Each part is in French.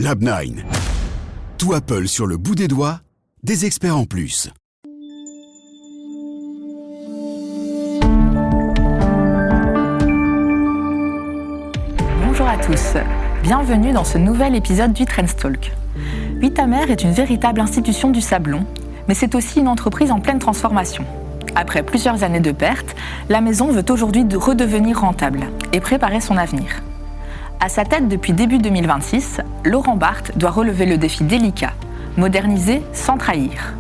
Lab9. Tout Apple sur le bout des doigts, des experts en plus. Bonjour à tous, bienvenue dans ce nouvel épisode du Trendstalk. Vitamer est une véritable institution du sablon, mais c'est aussi une entreprise en pleine transformation. Après plusieurs années de pertes, la maison veut aujourd'hui redevenir rentable et préparer son avenir. À sa tête depuis début 2026, Laurent Barthes doit relever le défi délicat, moderniser sans trahir.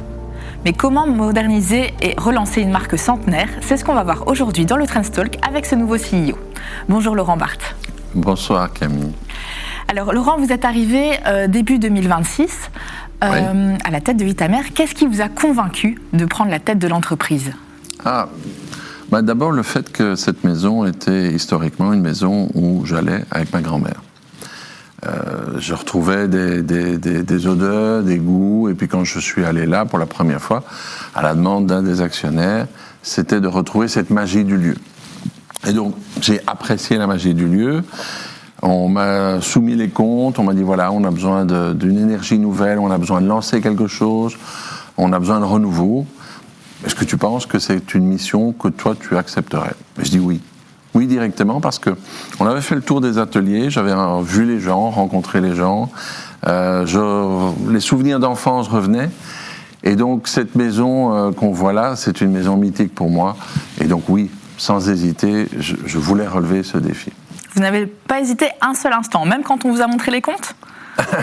Mais comment moderniser et relancer une marque centenaire, c'est ce qu'on va voir aujourd'hui dans le Trendstalk avec ce nouveau CEO. Bonjour Laurent Barthes. Bonsoir Camille. Alors Laurent, vous êtes arrivé début 2026 à la tête de Vitamer. Qu'est-ce qui vous a convaincu de prendre la tête de l'entreprise ? D'abord le fait que cette maison était historiquement une maison où j'allais avec ma grand-mère. Je retrouvais des odeurs, des goûts, et puis quand je suis allé là pour la première fois, à la demande d'un des actionnaires, c'était de retrouver cette magie du lieu. Et donc j'ai apprécié la magie du lieu. On m'a soumis les comptes, on m'a dit voilà, on a besoin d'une énergie nouvelle, on a besoin de lancer quelque chose, on a besoin de renouveau. Est-ce que tu penses que c'est une mission que toi tu accepterais ? Et je dis oui. Oui directement parce que on avait fait le tour des ateliers, j'avais vu les gens, rencontré les gens, les souvenirs d'enfance revenaient. Et donc cette maison qu'on voit là, c'est une maison mythique pour moi. Et donc oui, sans hésiter, je voulais relever ce défi. Vous n'avez pas hésité un seul instant, même quand on vous a montré les comptes ?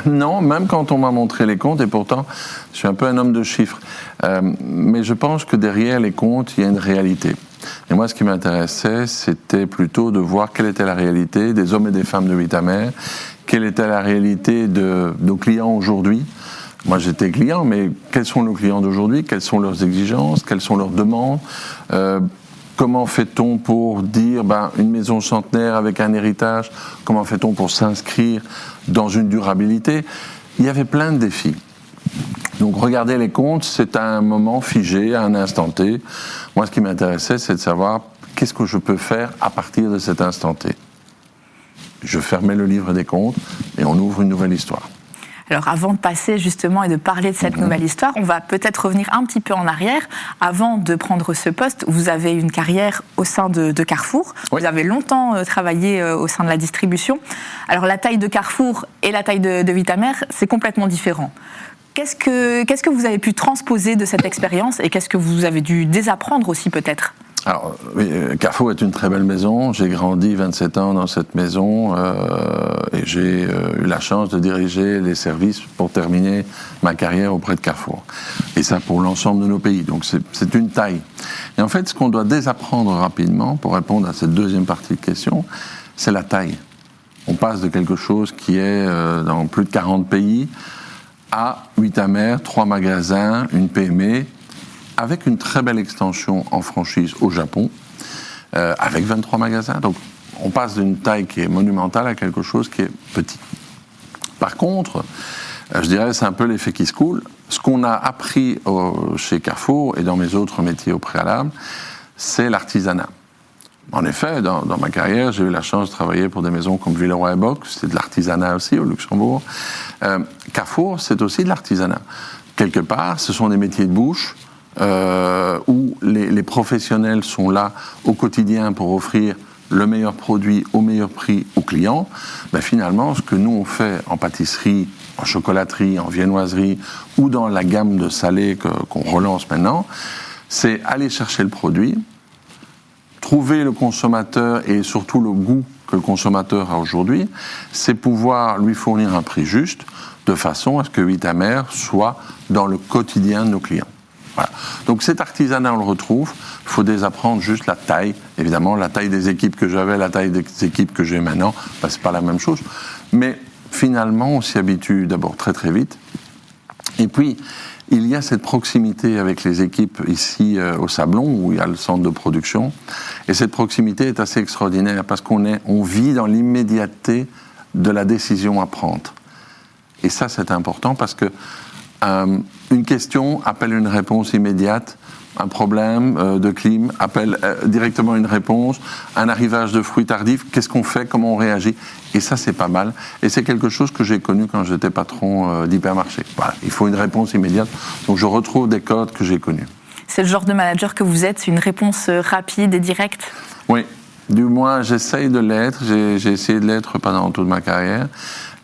Non, même quand on m'a montré les comptes, et pourtant, je suis un peu un homme de chiffres. Mais je pense que derrière les comptes, il y a une réalité. Et moi, ce qui m'intéressait, c'était plutôt de voir quelle était la réalité des hommes et des femmes de Vitamer, quelle était la réalité de nos clients aujourd'hui. Moi, j'étais client, mais quels sont nos clients d'aujourd'hui ? Quelles sont leurs exigences ? Quelles sont leurs demandes ? Comment fait-on pour dire une maison centenaire avec un héritage ? Comment fait-on pour s'inscrire dans une durabilité ? Il y avait plein de défis. Donc regarder les comptes, c'est un moment figé, à un instant T. Moi, ce qui m'intéressait, c'est de savoir qu'est-ce que je peux faire à partir de cet instant T. Je fermais le livre des comptes et on ouvre une nouvelle histoire. Alors avant de passer justement et de parler de cette nouvelle histoire, on va peut-être revenir un petit peu en arrière. Avant de prendre ce poste, vous avez une carrière au sein de Carrefour. Oui. Vous avez longtemps travaillé au sein de la distribution. Alors la taille de Carrefour et la taille de Vitamer, c'est complètement différent. Qu'est-ce que vous avez pu transposer de cette expérience et qu'est-ce que vous avez dû désapprendre aussi peut-être ? Alors, oui, Carrefour est une très belle maison. J'ai grandi 27 ans dans cette maison et j'ai eu la chance de diriger les services pour terminer ma carrière auprès de Carrefour. Et ça pour l'ensemble de nos pays. Donc c'est une taille. Et en fait, ce qu'on doit désapprendre rapidement pour répondre à cette deuxième partie de question, c'est la taille. On passe de quelque chose qui est dans plus de 40 pays à Vitamer, 3 magasins, une PME, avec une très belle extension en franchise au Japon, avec 23 magasins. Donc, on passe d'une taille qui est monumentale à quelque chose qui est petit. Par contre, je dirais, c'est un peu l'effet qui se coule. Ce qu'on a appris chez Carrefour et dans mes autres métiers au préalable, c'est l'artisanat. En effet, dans ma carrière, j'ai eu la chance de travailler pour des maisons comme Villeroy et Boch, c'est de l'artisanat aussi au Luxembourg. Carrefour, c'est aussi de l'artisanat. Quelque part, ce sont des métiers de bouche, où les professionnels sont là au quotidien pour offrir le meilleur produit au meilleur prix aux clients. Finalement, ce que nous on fait en pâtisserie, en chocolaterie, en viennoiserie ou dans la gamme de salés qu'on relance maintenant, c'est aller chercher le produit, trouver le consommateur et surtout le goût que le consommateur a aujourd'hui, c'est pouvoir lui fournir un prix juste de façon à ce que Vitamer soit dans le quotidien de nos clients. Voilà. Donc cet artisanat, on le retrouve. Il faut désapprendre juste la taille. Évidemment, la taille des équipes que j'avais, la taille des équipes que j'ai maintenant, c'est pas la même chose. Mais finalement, on s'y habitue d'abord très très vite. Et puis, il y a cette proximité avec les équipes ici au Sablon, où il y a le centre de production. Et cette proximité est assez extraordinaire parce on vit dans l'immédiateté de la décision à prendre. Et ça, c'est important parce que une question appelle une réponse immédiate un problème de clim, appelle directement une réponse, un arrivage de fruits tardifs, qu'est-ce qu'on fait, comment on réagit? Et ça, c'est pas mal. Et c'est quelque chose que j'ai connu quand j'étais patron d'hypermarché. Voilà, il faut une réponse immédiate. Donc je retrouve des codes que j'ai connus. C'est le genre de manager que vous êtes, une réponse rapide et directe? Oui, du moins j'essaye de l'être, j'ai essayé de l'être pendant toute ma carrière.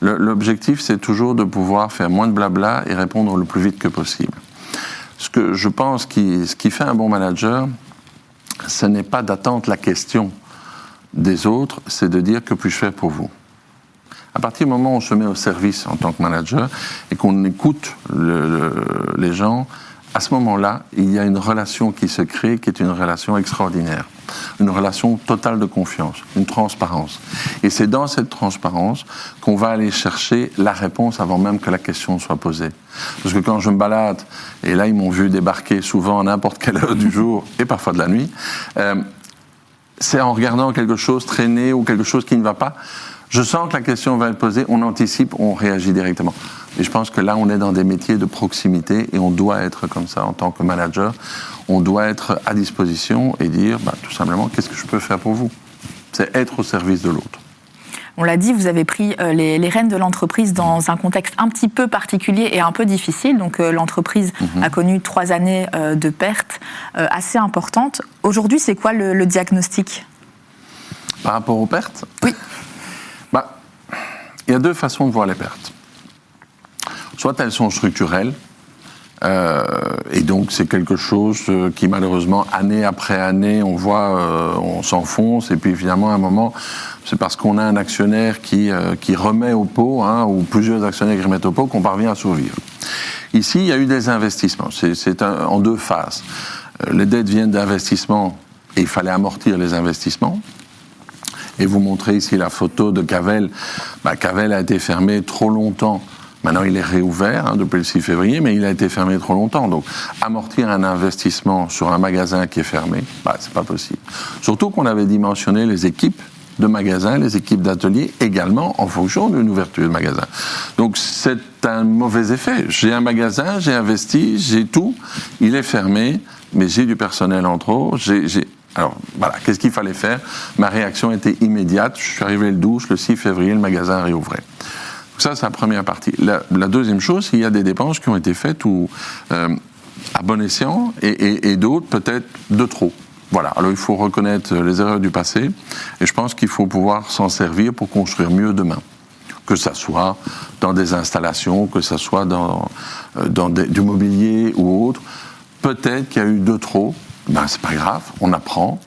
L'objectif, c'est toujours de pouvoir faire moins de blabla et répondre le plus vite que possible. Ce que je pense ce qui fait un bon manager, ce n'est pas d'attendre la question des autres, c'est de dire que puis-je faire pour vous. À partir du moment où on se met au service en tant que manager et qu'on écoute les gens, à ce moment-là, il y a une relation qui se crée qui est une relation extraordinaire. Une relation totale de confiance, une transparence. Et c'est dans cette transparence qu'on va aller chercher la réponse avant même que la question soit posée. Parce que quand je me balade, et là ils m'ont vu débarquer souvent à n'importe quelle heure du jour et parfois de la nuit, c'est en regardant quelque chose traîner ou quelque chose qui ne va pas, je sens que la question va être posée, on anticipe, on réagit directement. Et je pense que là, on est dans des métiers de proximité et on doit être comme ça en tant que manager. On doit être à disposition et dire tout simplement, qu'est-ce que je peux faire pour vous? C'est être au service de l'autre. On l'a dit, vous avez pris les rênes de l'entreprise dans un contexte un petit peu particulier et un peu difficile. Donc l'entreprise a connu 3 années de pertes assez importantes. Aujourd'hui, c'est quoi le diagnostic? Par rapport aux pertes? Oui. Il y a 2 façons de voir les pertes. Soit elles sont structurelles, et donc c'est quelque chose qui malheureusement, année après année, on voit, on s'enfonce, et puis évidemment à un moment, c'est parce qu'on a un actionnaire qui remet au pot, ou plusieurs actionnaires qui remettent au pot, qu'on parvient à survivre. Ici, il y a eu des investissements, c'est en 2 phases. Les dettes viennent d'investissements, et il fallait amortir les investissements. Et vous montrez ici la photo de Cavel. Cavel a été fermé trop longtemps. Maintenant, il est réouvert depuis le 6 février, mais il a été fermé trop longtemps. Donc, amortir un investissement sur un magasin qui est fermé, c'est pas possible. Surtout qu'on avait dimensionné les équipes de magasins, les équipes d'ateliers également en fonction d'une ouverture de magasin. Donc, c'est un mauvais effet. J'ai un magasin, j'ai investi, j'ai tout, il est fermé, mais j'ai du personnel en trop, Alors, voilà, qu'est-ce qu'il fallait faire? Ma réaction était immédiate. Je suis arrivé le 12, le 6 février, le magasin réouvrait. Donc ça, c'est la première partie. La deuxième chose, il y a des dépenses qui ont été faites à bon escient et d'autres peut-être de trop. Voilà, alors il faut reconnaître les erreurs du passé et je pense qu'il faut pouvoir s'en servir pour construire mieux demain. Que ça soit dans des installations, que ça soit dans du mobilier ou autre. Peut-être qu'il y a eu de trop. C'est pas grave, on apprend.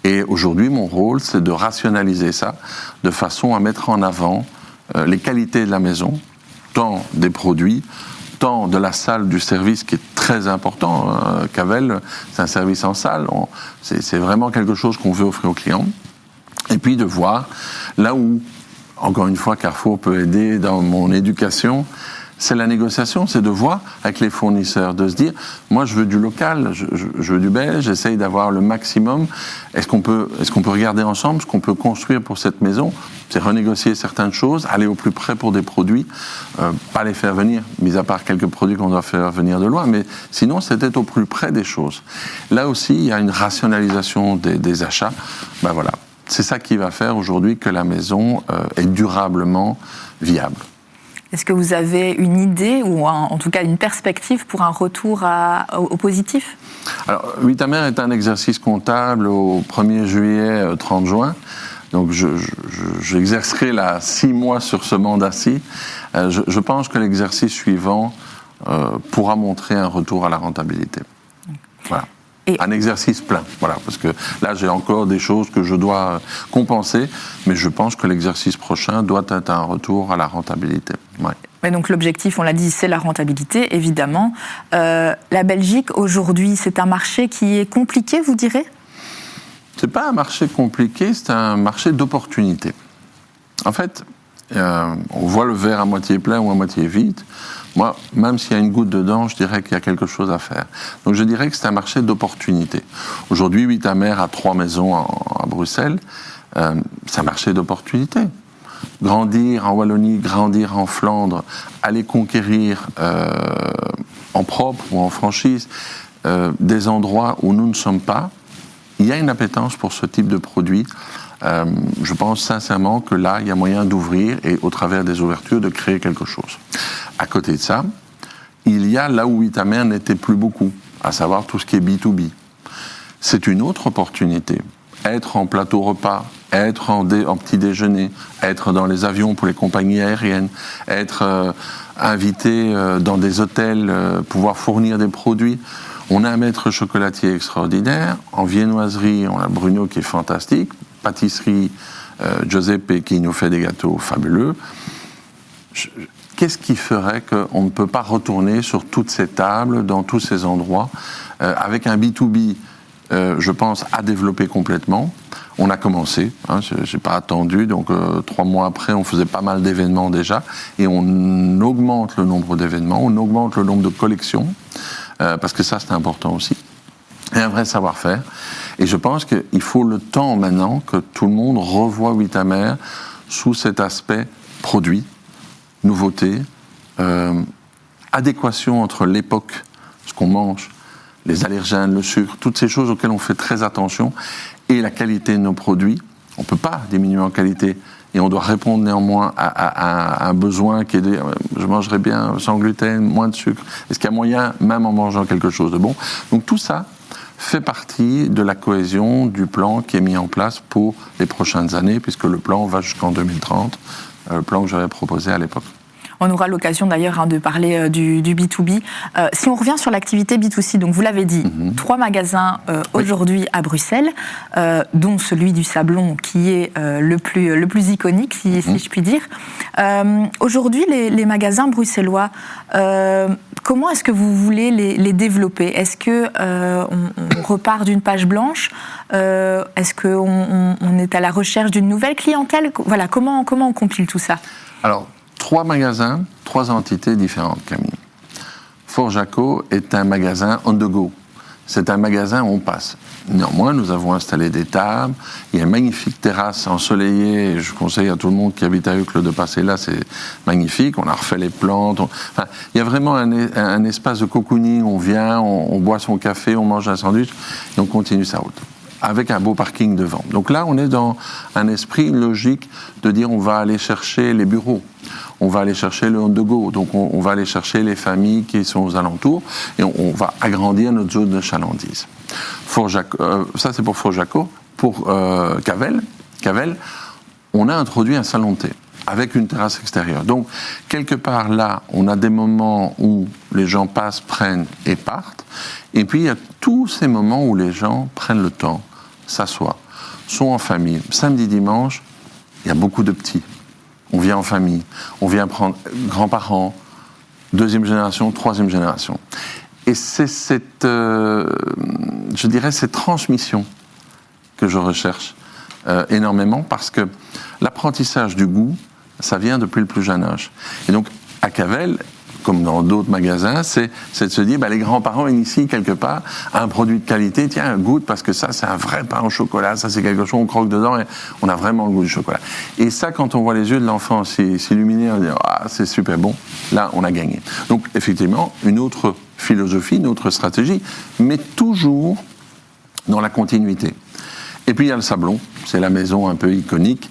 Et aujourd'hui, mon rôle, c'est de rationaliser ça de façon à mettre en avant les qualités de la maison, tant des produits, tant de la salle, du service qui est très important. Cavel, c'est un service en salle, c'est vraiment quelque chose qu'on veut offrir aux clients. Et puis de voir là où, encore une fois, Carrefour peut aider dans mon éducation, c'est la négociation, c'est de voir avec les fournisseurs, de se dire, moi je veux du local, je veux du belge, j'essaye d'avoir le maximum. Est-ce qu'on peut regarder ensemble ce qu'on peut construire pour cette maison? C'est renégocier certaines choses, aller au plus près pour des produits, pas les faire venir, mis à part quelques produits qu'on doit faire venir de loin, mais sinon c'était au plus près des choses. Là aussi, il y a une rationalisation des achats. Voilà, c'est ça qui va faire aujourd'hui que la maison est durablement viable. Est-ce que vous avez une idée, ou en tout cas une perspective pour un retour au positif? Alors, Huit'Amer est un exercice comptable au 1er juillet, 30 juin. Donc, j'exercerai là 6 mois sur ce mandat-ci. Je pense que l'exercice suivant pourra montrer un retour à la rentabilité. Voilà. Un exercice plein, voilà, parce que là j'ai encore des choses que je dois compenser, mais je pense que l'exercice prochain doit être un retour à la rentabilité. Ouais. Mais donc l'objectif, on l'a dit, c'est la rentabilité, évidemment. La Belgique, aujourd'hui, c'est un marché qui est compliqué, vous direz? C'est pas un marché compliqué, c'est un marché d'opportunité. En fait, on voit le verre à moitié plein ou à moitié vide. Moi, même s'il y a une goutte dedans, je dirais qu'il y a quelque chose à faire. Donc je dirais que c'est un marché d'opportunité. Aujourd'hui, Huit'Amer a 3 maisons à Bruxelles. C'est un marché d'opportunité. Grandir en Wallonie, grandir en Flandre, aller conquérir en propre ou en franchise des endroits où nous ne sommes pas, il y a une appétence pour ce type de produit. Je pense sincèrement que là, il y a moyen d'ouvrir et au travers des ouvertures, de créer quelque chose. À côté de ça, il y a là où Vitamer n'était plus beaucoup, à savoir tout ce qui est B2B. C'est une autre opportunité. Être en plateau repas, être en petit déjeuner, être dans les avions pour les compagnies aériennes, être invité dans des hôtels, pouvoir fournir des produits. On a un maître chocolatier extraordinaire. En viennoiserie, on a Bruno qui est fantastique. Pâtisserie, Giuseppe qui nous fait des gâteaux fabuleux. Qu'est-ce qui ferait qu'on ne peut pas retourner sur toutes ces tables, dans tous ces endroits, avec un B2B, je pense, à développer complètement. On a commencé, je n'ai pas attendu, donc 3 mois après, on faisait pas mal d'événements déjà, et on augmente le nombre d'événements, on augmente le nombre de collections, parce que ça, c'est important aussi, et un vrai savoir-faire. Et je pense qu'il faut le temps maintenant que tout le monde revoie Vitamer sous cet aspect produit, nouveauté, adéquation entre l'époque, ce qu'on mange, les allergènes, le sucre, toutes ces choses auxquelles on fait très attention, et la qualité de nos produits. On ne peut pas diminuer en qualité, et on doit répondre néanmoins à un besoin qui est de je mangerai bien sans gluten, moins de sucre. Est-ce qu'il y a moyen, même en mangeant quelque chose de bon? Donc tout ça fait partie de la cohésion du plan qui est mis en place pour les prochaines années, puisque le plan va jusqu'en 2030, le plan que j'avais proposé à l'époque. On aura l'occasion d'ailleurs de parler du B2B. Si on revient sur l'activité B2C, donc vous l'avez dit, 3 magasins aujourd'hui à Bruxelles, dont celui du Sablon qui est le plus iconique, si je puis dire. Aujourd'hui, les magasins bruxellois, comment est-ce que vous voulez les développer? Est-ce qu'on repart d'une page blanche? Est-ce qu'on est à la recherche d'une nouvelle clientèle? Voilà, comment on compile tout ça? Alors, 3 magasins, 3 entités différentes, Camille. Fort Jaco est un magasin on the go. C'est un magasin où on passe. Néanmoins, nous avons installé des tables. Il y a une magnifique terrasse ensoleillée. Je conseille à tout le monde qui habite à Uccle de passer là. C'est magnifique. On a refait les plantes. Enfin, il y a vraiment un espace de cocooning. On vient, on boit son café, on mange un sandwich et on continue sa route. Avec un beau parking devant. Donc là, on est dans un esprit, une logique de dire on va aller chercher les bureaux, on va aller chercher le on the go, donc on va aller chercher les familles qui sont aux alentours et on va agrandir notre zone de chalandise. Ça, c'est pour Fort Jaco. Pour Cavel, on a introduit un salon de thé avec une terrasse extérieure. Donc, quelque part là, on a des moments où les gens passent, prennent et partent. Et puis, il y a tous ces moments où les gens prennent le temps, s'assoient, sont en famille. Samedi, dimanche, il y a beaucoup de petits. On vient en famille, on vient prendre grands-parents, 2e génération, 3e génération. Et c'est cette transmission que je recherche énormément, parce que l'apprentissage du goût, ça vient depuis le plus jeune âge. Et donc, à Cavel, comme dans d'autres magasins, c'est de se dire, les grands-parents initient quelque part un produit de qualité, tiens, goûte, parce que ça, c'est un vrai pain au chocolat, ça, c'est quelque chose, on croque dedans et on a vraiment le goût du chocolat. Et ça, quand on voit les yeux de l'enfant s'illuminer, on dit, c'est super bon, là, on a gagné. Donc, effectivement, une autre philosophie, une autre stratégie, mais toujours dans la continuité. Et puis il y a le Sablon, c'est la maison un peu iconique,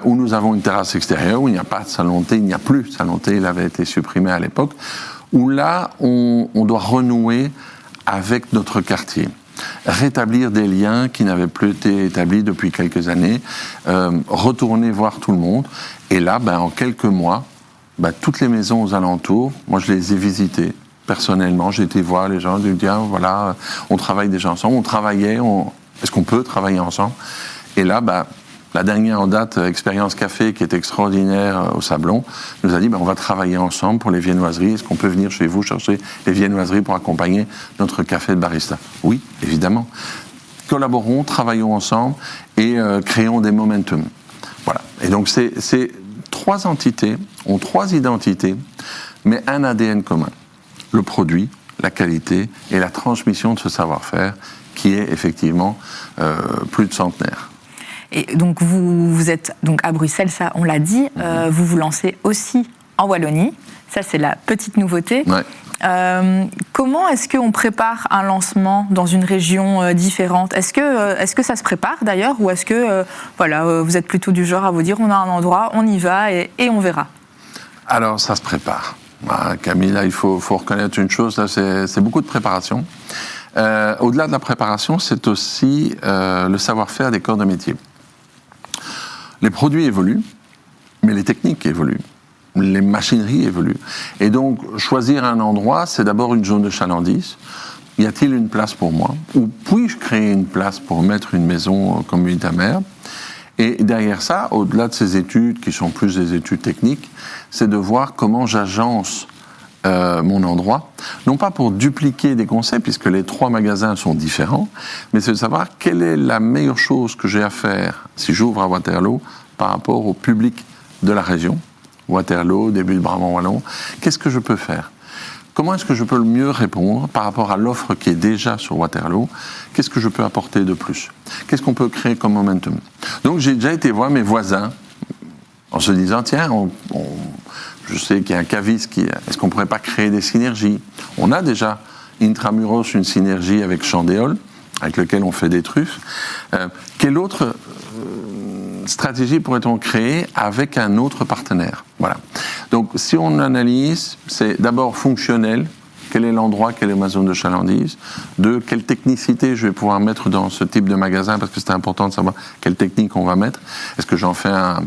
où nous avons une terrasse extérieure, où il n'y a pas de salon de thé, il n'y a plus de salon de thé, il avait été supprimé à l'époque, où là, on doit renouer avec notre quartier, rétablir des liens qui n'avaient plus été établis depuis quelques années, retourner voir tout le monde, et là, en quelques mois, toutes les maisons aux alentours, moi je les ai visitées. Personnellement, j'ai été voir les gens, j'ai dit, voilà, on travaille déjà ensemble, est-ce qu'on peut travailler ensemble? Et là, la dernière en date, Expérience Café, qui est extraordinaire au Sablon, nous a dit, on va travailler ensemble pour les viennoiseries. Est-ce qu'on peut venir chez vous chercher les viennoiseries pour accompagner notre café de barista? Oui, évidemment. Collaborons, travaillons ensemble et créons des momentum. Voilà. Et donc, ces 3 entités ont 3 identités, mais un ADN commun. Le produit, la qualité et la transmission de ce savoir-faire qui est effectivement plus de centenaire. Et donc vous êtes donc à Bruxelles, ça on l'a dit, vous vous lancez aussi en Wallonie, ça c'est la petite nouveauté. Ouais. Comment est-ce qu'on prépare un lancement dans une région différente ? Est-ce que ça se prépare d'ailleurs, ou est-ce que vous êtes plutôt du genre à vous dire on a un endroit, on y va et on verra ? Alors ça se prépare. Camille, là, il faut reconnaître une chose, là, c'est beaucoup de préparation. Au-delà de la préparation, c'est aussi le savoir-faire des corps de métier. Les produits évoluent, mais les techniques évoluent, les machineries évoluent. Et donc, choisir un endroit, c'est d'abord une zone de chalandise. Y a-t-il une place pour moi ? Ou puis-je créer une place pour mettre une maison comme Vitamer ? Et derrière ça, au-delà de ces études, qui sont plus des études techniques, c'est de voir comment j'agence mon endroit, non pas pour dupliquer des concepts, puisque les 3 magasins sont différents, mais c'est de savoir quelle est la meilleure chose que j'ai à faire si j'ouvre à Waterloo par rapport au public de la région, Waterloo, début de Brabant-Wallon, qu'est-ce que je peux faire ? Comment est-ce que je peux le mieux répondre par rapport à l'offre qui est déjà sur Waterloo ? Qu'est-ce que je peux apporter de plus ? Qu'est-ce qu'on peut créer comme momentum ? Donc j'ai déjà été voir mes voisins en se disant, tiens, je sais qu'il y a un caviste est-ce qu'on ne pourrait pas créer des synergies ? On a déjà intramuros une synergie avec Chandéol, avec lequel on fait des truffes. Quelle autre stratégie pourrait-on créer avec un autre partenaire ? Voilà. Donc si on analyse, c'est d'abord fonctionnel. Quel est l'endroit, quelle est ma zone de chalandise ? 2, quelle technicité je vais pouvoir mettre dans ce type de magasin, parce que c'est important de savoir quelle technique on va mettre. Est-ce que j'en fais un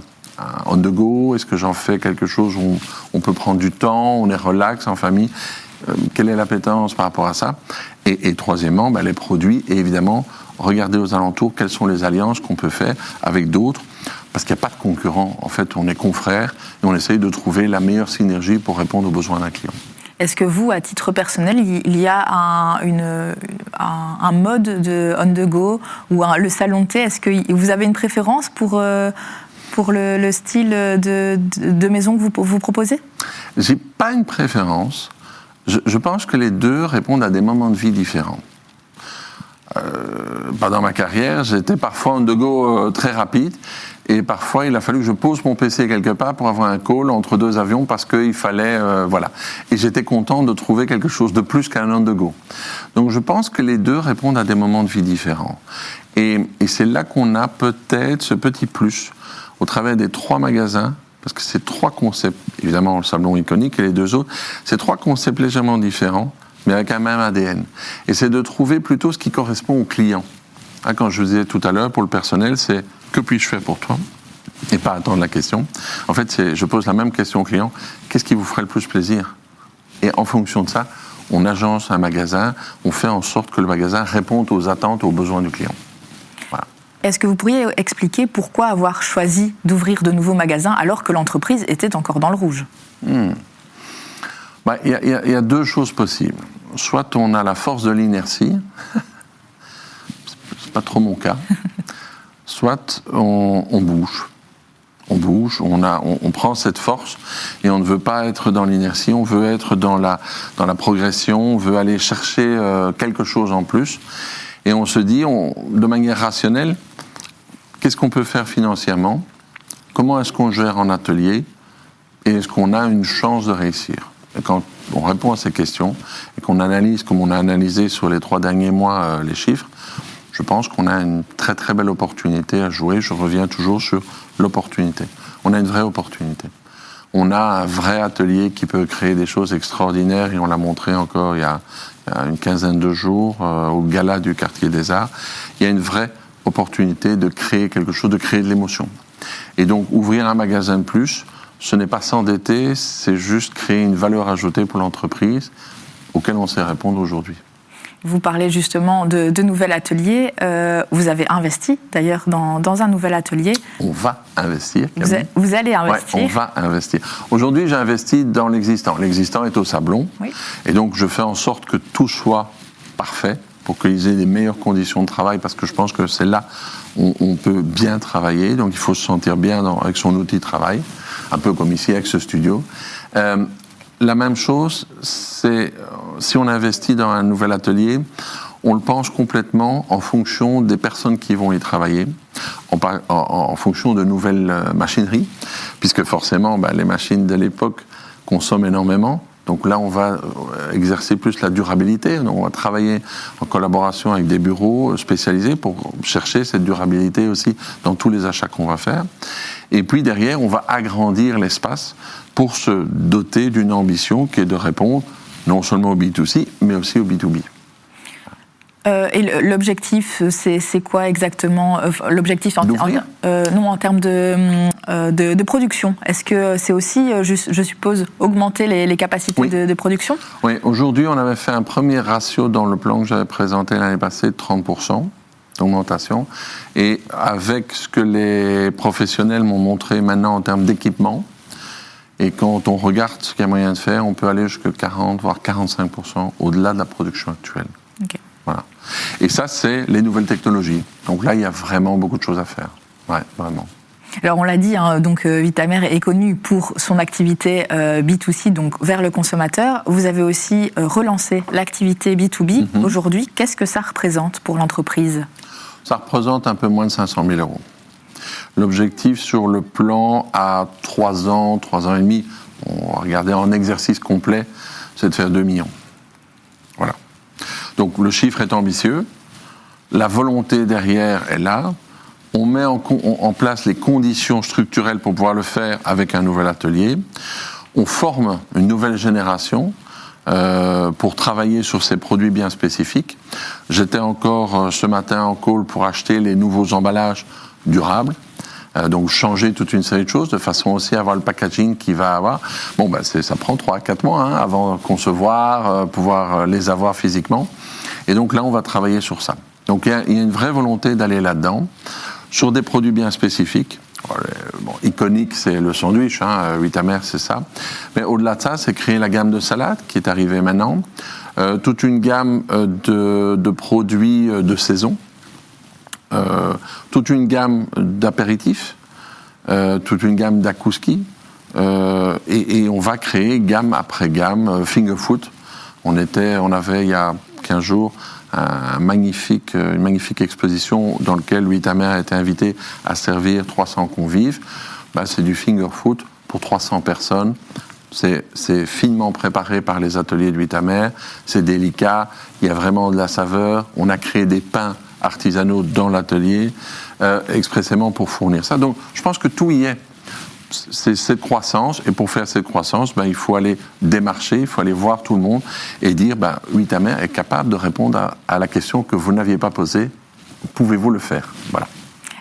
on the go ? Est-ce que j'en fais quelque chose où on peut prendre du temps, on est relax en famille ? Quelle est l'appétence par rapport à ça ? Et troisièmement, les produits, et évidemment, regarder aux alentours quelles sont les alliances qu'on peut faire avec d'autres, parce qu'il n'y a pas de concurrents. En fait, on est confrères et on essaye de trouver la meilleure synergie pour répondre aux besoins d'un client. Est-ce que vous, à titre personnel, il y a un mode de on the go ou le salon de thé ? Est-ce que vous avez une préférence pour le style de maison que vous proposez ? J'ai pas une préférence. Je pense que les deux répondent à des moments de vie différents. Pendant ma carrière, j'étais parfois on the go très rapide, et parfois il a fallu que je pose mon PC quelque part pour avoir un call entre 2 avions parce qu'il fallait, voilà. Et j'étais content de trouver quelque chose de plus qu'un on the go. Donc je pense que les deux répondent à des moments de vie différents. Et c'est là qu'on a peut-être ce petit plus au travers des 3 magasins, parce que c'est 3 concepts, évidemment le salon iconique et les 2 autres, c'est 3 concepts légèrement différents, mais avec un même ADN. Et c'est de trouver plutôt ce qui correspond au client. Quand je vous disais tout à l'heure, pour le personnel, c'est « que puis-je faire pour toi ?» et pas attendre la question. En fait, je pose la même question au client, « qu'est-ce qui vous ferait le plus plaisir ?» Et en fonction de ça, on agence un magasin, on fait en sorte que le magasin réponde aux attentes, aux besoins du client. Voilà. Est-ce que vous pourriez expliquer pourquoi avoir choisi d'ouvrir de nouveaux magasins alors que l'entreprise était encore dans le rouge ? Il y a 2 choses possibles. Soit on a la force de l'inertie, c'est pas trop mon cas, soit on bouge. On bouge, on prend cette force et on ne veut pas être dans l'inertie, on veut être dans la progression, on veut aller chercher quelque chose en plus. Et on se dit, de manière rationnelle, qu'est-ce qu'on peut faire financièrement ? Comment est-ce qu'on gère en atelier ? Et est-ce qu'on a une chance de réussir ? Et quand on répond à ces questions et qu'on analyse, comme on a analysé sur les 3 derniers mois les chiffres, je pense qu'on a une très très belle opportunité à jouer. Je reviens toujours sur l'opportunité. On a une vraie opportunité. On a un vrai atelier qui peut créer des choses extraordinaires et on l'a montré encore il y a une quinzaine de jours au gala du Quartier des Arts. Il y a une vraie opportunité de créer quelque chose, de créer de l'émotion. Et donc ouvrir un magasin de plus, ce n'est pas s'endetter, c'est juste créer une valeur ajoutée pour l'entreprise auquel on sait répondre aujourd'hui. Vous parlez justement de nouvel atelier. Vous avez investi d'ailleurs dans un nouvel atelier. On va investir. Vous allez investir. Ouais, on va investir. Aujourd'hui, j'ai investi dans l'existant. L'existant est au Sablon. Oui. Et donc, je fais en sorte que tout soit parfait pour qu'ils aient les meilleures conditions de travail, parce que je pense que c'est là où on peut bien travailler. Donc, il faut se sentir bien avec son outil de travail, un peu comme ici avec ce studio. La même chose, c'est si on investit dans un nouvel atelier, on le pense complètement en fonction des personnes qui vont y travailler, en fonction de nouvelles machineries, puisque forcément, les machines de l'époque consomment énormément, Donc là, on va exercer plus la durabilité. Donc on va travailler en collaboration avec des bureaux spécialisés pour chercher cette durabilité aussi dans tous les achats qu'on va faire. Et puis derrière, on va agrandir l'espace pour se doter d'une ambition qui est de répondre non seulement au B2C, mais aussi au B2B. Et l'objectif, c'est quoi exactement? L'objectif en termes de production. Est-ce que c'est aussi, je suppose, augmenter les capacités de production? Oui, aujourd'hui, on avait fait un premier ratio dans le plan que j'avais présenté l'année passée de 30% d'augmentation. Et avec ce que les professionnels m'ont montré maintenant en termes d'équipement, et quand on regarde ce qu'il y a moyen de faire, on peut aller jusqu'à 40, voire 45% au-delà de la production actuelle. Okay. Voilà. Et ça, c'est les nouvelles technologies. Donc là, il y a vraiment beaucoup de choses à faire. Ouais, vraiment. Alors on l'a dit, hein, donc Vitamer est connu pour son activité B2C, donc vers le consommateur. Vous avez aussi relancé l'activité B2B. Aujourd'hui, qu'est-ce que ça représente pour l'entreprise? Ça représente un peu moins de 500 000 euros. L'objectif sur le plan à 3 ans, 3 ans et demi, on va regarder en exercice complet, c'est de faire 2 millions. Voilà. Donc le chiffre est ambitieux, la volonté derrière est là, on met en place les conditions structurelles pour pouvoir le faire avec un nouvel atelier, on forme une nouvelle génération pour travailler sur ces produits bien spécifiques. J'étais encore ce matin en call pour acheter les nouveaux emballages durables. Donc changer toute une série de choses de façon aussi à avoir le packaging qui va avoir. Bon, ben ça prend 3-4 mois avant de concevoir, pouvoir les avoir physiquement. Et donc là, on va travailler sur ça. Donc il y a une vraie volonté d'aller là-dedans, sur des produits bien spécifiques. Bon, iconique, c'est le sandwich, Vitamer, c'est ça. Mais au-delà de ça, c'est créer la gamme de salade qui est arrivée maintenant. Toute une gamme de produits de saison. Toute une gamme d'apéritifs, toute une gamme d'akuski, et on va créer gamme après gamme, finger food. On avait il y a 15 jours une magnifique exposition dans laquelle Vitamer a été invité à servir 300 convives. C'est du finger food pour 300 personnes. C'est finement préparé par les ateliers de Vitamer, c'est délicat, il y a vraiment de la saveur. On a créé des pains artisanaux dans l'atelier, expressément pour fournir ça. Donc, je pense que tout y est. C'est cette croissance, et pour faire cette croissance, il faut aller démarcher, il faut aller voir tout le monde et dire, Vitamer est capable de répondre à la question que vous n'aviez pas posée. Pouvez-vous le faire? Voilà.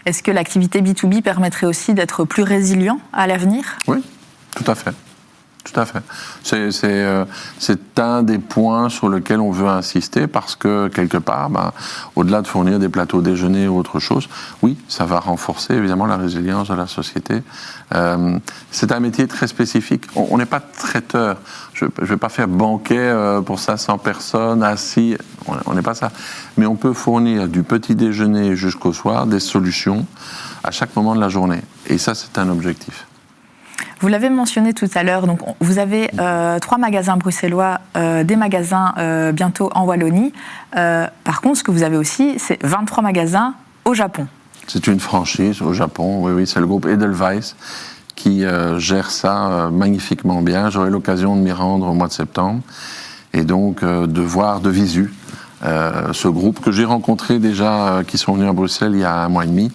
Est-ce que l'activité B2B permettrait aussi d'être plus résilient à l'avenir? Oui, tout à fait. Tout à fait. C'est un des points sur lesquels on veut insister parce que, quelque part, au-delà de fournir des plateaux déjeuner ou autre chose, oui, ça va renforcer évidemment la résilience de la société. C'est un métier très spécifique. On n'est pas traiteur. Je ne vais pas faire banquet pour 500 personnes assis. On n'est pas ça. Mais on peut fournir du petit déjeuner jusqu'au soir des solutions à chaque moment de la journée. Et ça, c'est un objectif. Vous l'avez mentionné tout à l'heure, donc vous avez 3 magasins bruxellois, des magasins bientôt en Wallonie. Par contre, ce que vous avez aussi, c'est 23 magasins au Japon. C'est une franchise au Japon, oui, c'est le groupe Edelweiss qui gère ça magnifiquement bien. J'aurai l'occasion de m'y rendre au mois de septembre et donc de voir de visu ce groupe que j'ai rencontré déjà, qui sont venus à Bruxelles il y a 1 mois et demi.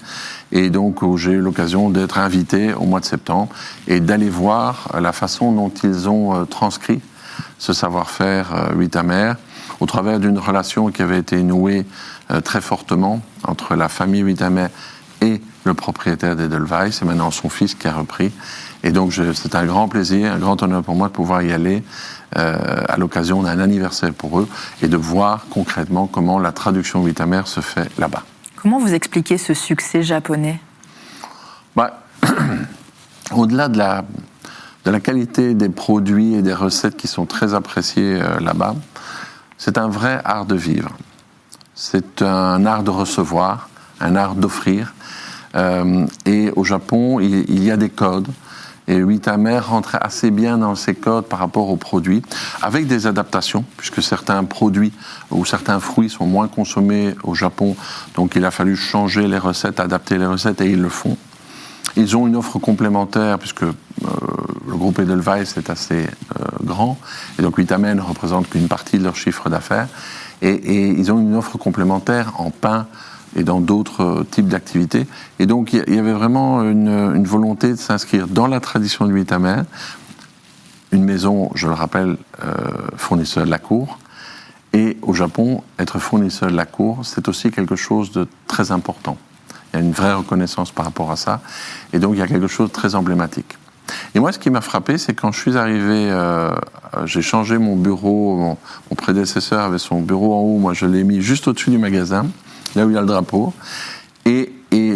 Et donc où j'ai eu l'occasion d'être invité au mois de septembre et d'aller voir la façon dont ils ont transcrit ce savoir-faire Vitamer au travers d'une relation qui avait été nouée très fortement entre la famille Vitamer et le propriétaire d'Edelweiss, et maintenant son fils qui a repris. Et donc c'est un grand plaisir, un grand honneur pour moi de pouvoir y aller à l'occasion d'un anniversaire pour eux et de voir concrètement comment la traduction Vitamer se fait là-bas. Comment vous expliquez ce succès japonais? Au-delà de la qualité des produits et des recettes qui sont très appréciées là-bas, c'est un vrai art de vivre. C'est un art de recevoir, un art d'offrir. Et au Japon, il y a des codes. Et Vitamer rentrait assez bien dans ces codes par rapport aux produits, avec des adaptations, puisque certains produits ou certains fruits sont moins consommés au Japon, donc il a fallu changer les recettes, adapter les recettes, et ils le font. Ils ont une offre complémentaire, puisque le groupe Edelweiss est assez grand, et donc Vitamer ne représente qu'une partie de leur chiffre d'affaires, et ils ont une offre complémentaire en pain et dans d'autres types d'activités. Et donc il y avait vraiment une volonté de s'inscrire dans la tradition de Vitamer, une maison, je le rappelle, fournisseur de la cour. Et au Japon, être fournisseur de la cour, c'est aussi quelque chose de très important. Il y a une vraie reconnaissance par rapport à ça. Et donc, il y a quelque chose de très emblématique. Et moi, ce qui m'a frappé, c'est quand je suis arrivé, j'ai changé mon bureau, mon prédécesseur avait son bureau en haut, moi je l'ai mis juste au-dessus du magasin, là où il y a le drapeau. Et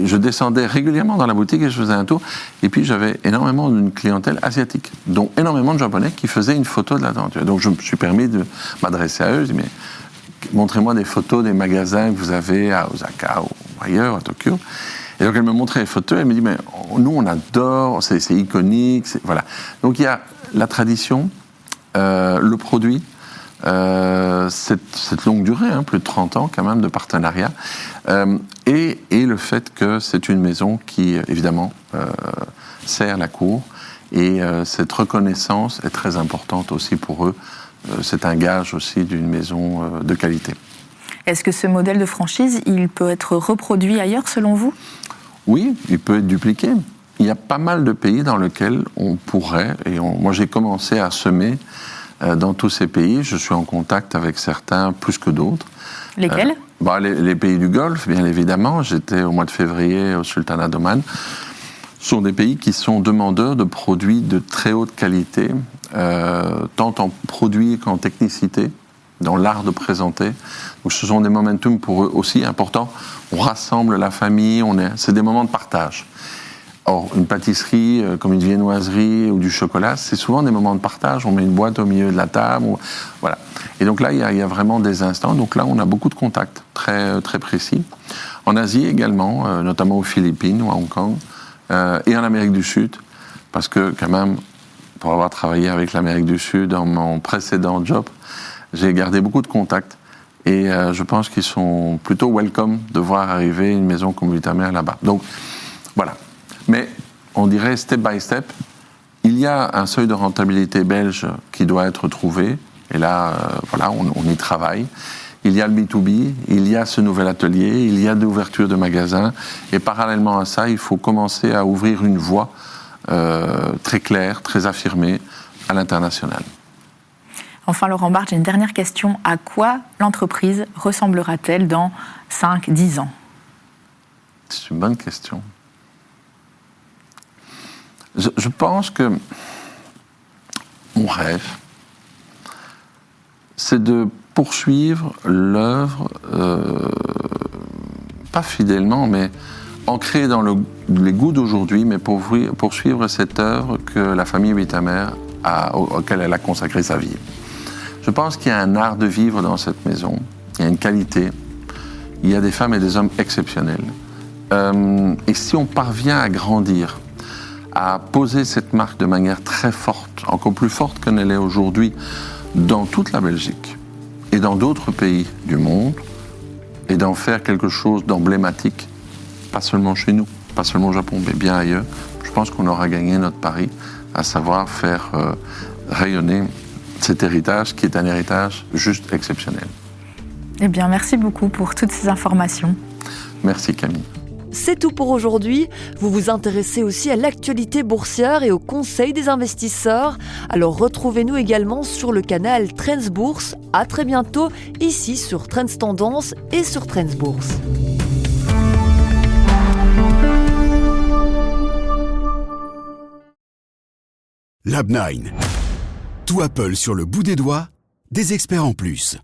je descendais régulièrement dans la boutique et je faisais un tour. Et puis j'avais énormément d'une clientèle asiatique, dont énormément de Japonais qui faisaient une photo de la tenture. Donc je me suis permis de m'adresser à eux. Je dis, mais montrez-moi des photos des magasins que vous avez à Osaka ou ailleurs, à Tokyo. Et donc elle me montrait les photos. Elle me dit, mais nous on adore, c'est iconique. Voilà. Donc il y a la tradition, le produit. Cette longue durée, plus de 30 ans quand même de partenariat, et le fait que c'est une maison qui, évidemment, sert la cour, et cette reconnaissance est très importante aussi pour eux. C'est un gage aussi d'une maison de qualité. Est-ce que ce modèle de franchise, il peut être reproduit ailleurs selon vous ? Oui, il peut être dupliqué. Il y a pas mal de pays dans lesquels on pourrait, moi j'ai commencé à semer dans tous ces pays. Je suis en contact avec certains plus que d'autres. Lesquels ? Les pays du Golfe, bien évidemment. J'étais au mois de février au Sultanat d'Oman. Ce sont des pays qui sont demandeurs de produits de très haute qualité, tant en produits qu'en technicité, dans l'art de présenter. Donc, ce sont des momentum pour eux aussi importants. On rassemble la famille, c'est des moments de partage. Or, une pâtisserie comme une viennoiserie ou du chocolat, c'est souvent des moments de partage. On met une boîte au milieu de la table. Voilà. Et donc là, il y a vraiment des instants. Donc là, on a beaucoup de contacts très, très précis. En Asie également, notamment aux Philippines ou à Hong Kong, et en Amérique du Sud, parce que quand même, pour avoir travaillé avec l'Amérique du Sud dans mon précédent job, j'ai gardé beaucoup de contacts. Et je pense qu'ils sont plutôt welcome de voir arriver une maison comme Vitamer là-bas. Donc, voilà. Mais on dirait step by step, il y a un seuil de rentabilité belge qui doit être trouvé, et là, on y travaille. Il y a le B2B, il y a ce nouvel atelier, il y a l'ouverture de magasins, et parallèlement à ça, il faut commencer à ouvrir une voie très claire, très affirmée à l'international. Enfin, Laurent Bart, j'ai une dernière question. À quoi l'entreprise ressemblera-t-elle dans 5-10 ans ? C'est une bonne question. Je pense que mon rêve, c'est de poursuivre l'œuvre, pas fidèlement, mais ancrée dans les goûts d'aujourd'hui, mais poursuivre cette œuvre que la famille Vitamer auquel elle a consacré sa vie. Je pense qu'il y a un art de vivre dans cette maison, il y a une qualité, il y a des femmes et des hommes exceptionnels. Et si on parvient à grandir, à poser cette marque de manière très forte, encore plus forte qu'elle est aujourd'hui, dans toute la Belgique et dans d'autres pays du monde, et d'en faire quelque chose d'emblématique, pas seulement chez nous, pas seulement au Japon, mais bien ailleurs, je pense qu'on aura gagné notre pari, à savoir faire rayonner cet héritage qui est un héritage juste exceptionnel. Eh bien, merci beaucoup pour toutes ces informations. Merci Camille. C'est tout pour aujourd'hui. Vous vous intéressez aussi à l'actualité boursière et aux conseils des investisseurs. Alors retrouvez-nous également sur le canal Trends Bourse. À très bientôt, ici sur Trends Tendance et sur Trends Bourse. Lab 9. Tout Apple sur le bout des doigts, des experts en plus.